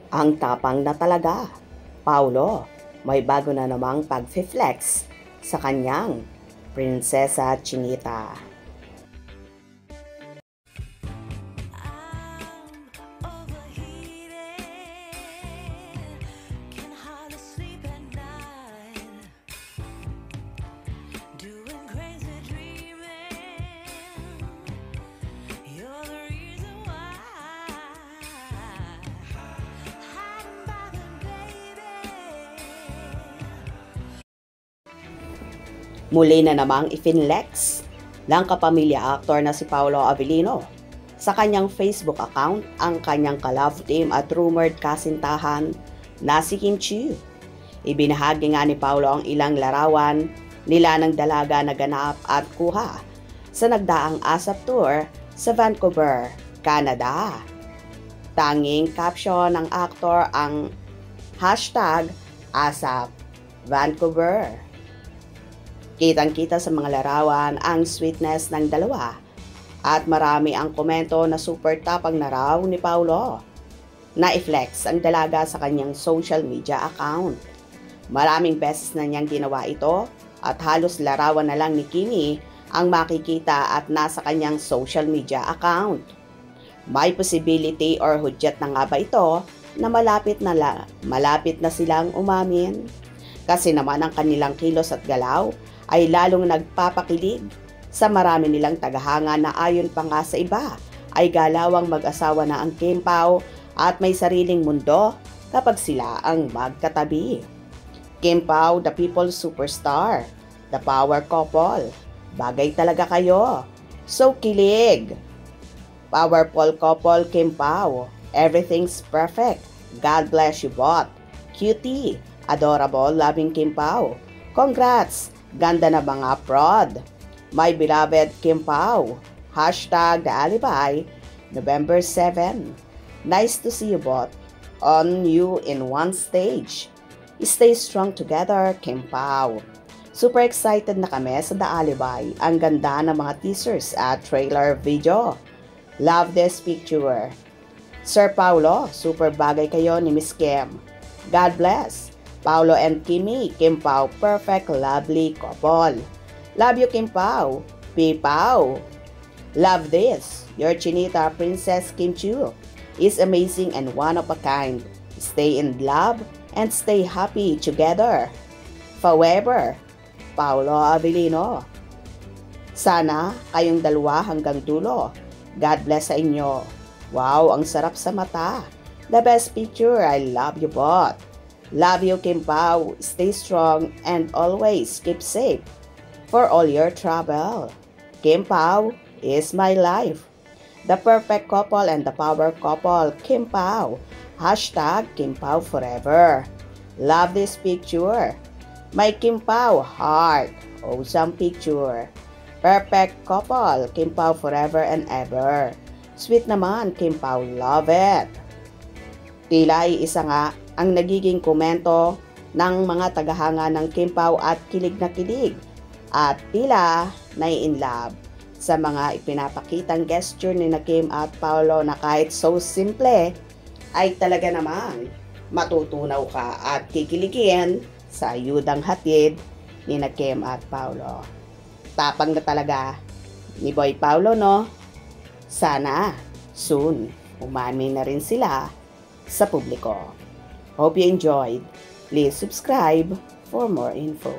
Ang tapang na talaga. Paulo, may bago na namang pag-flex sa kanyang Prinsesa Chinita. Muli na namang ifinlex ng kapamilya aktor na si Paolo Avellino sa kanyang Facebook account ang kanyang ka-love team at rumored kasintahan na si Kim Chiu. Ibinahagi nga ni Paolo ang ilang larawan nila ng dalaga na ganap at kuha sa nagdaang ASAP tour sa Vancouver, Canada. Tanging caption ng aktor ang #ASAP Vancouver. Kitang-kita sa mga larawan ang sweetness ng dalawa at marami ang komento na super tapang na raw ni Paulo na i-flex ang dalaga sa kanyang social media account. Maraming beses na niyang ginawa ito at halos larawan na lang ni Kimi ang makikita at nasa kanyang social media account. May possibility or hudyat na nga ba ito na malapit na silang umamin? Kasi naman ang kanilang kilos at galaw ay lalong nagpapakilig sa marami nilang tagahanga na ayon pa nga sa iba ay galawang mag-asawa na ang Kim Pao at may sariling mundo kapag sila ang magkatabi. Kim Pao, the people's superstar, the power couple. Bagay talaga kayo. So kilig. Powerful couple Kim Pao. Everything's perfect. God bless you both. Cutie. Adorable, loving Kim Pao. Congrats! Ganda na mga prod. My beloved Kim Pao. #The Alibi, November 7. Nice to see you both on you in one stage. Stay strong together, Kim Pao. Super excited na kami sa The Alibi. Ang ganda ng mga teasers at trailer video. Love this picture. Sir Paulo, super bagay kayo ni Miss Kim. God bless. Paulo and Kimi, Kim Pao, perfect, lovely couple. Love you, Kim Pao. P. Pao. Love this. Your Chinita Princess Kim Chiu is amazing and one of a kind. Stay in love and stay happy together. Forever. Paolo Avellino. Sana kayong dalawa hanggang dulo. God bless sa inyo. Wow, ang sarap sa mata. The best picture. I love you both. Love you, Kim Pao. Stay strong and always keep safe for all your travel. Kim Pao is my life. The perfect couple and the power couple, Kim Pao. #Kim Pao forever. Love this picture. My Kim Pao heart. Awesome picture. Perfect couple, Kim Pao forever and ever. Sweet naman, Kim Pao. Love it. Tila ay isa nga ang nagiging komento ng mga tagahanga ng Kim Pao at kilig na kilig at tila nai-inlove sa mga ipinapakitang gesture ni na Kim at Paolo na kahit so simple ay talaga namang matutunaw ka at kikiligin sa ayudang hatid ni na Kim at Paolo. Tapang na talaga ni Boy Paolo, no? Sana soon umamin na rin sila sa publiko. Hope you enjoyed. Please subscribe for more info.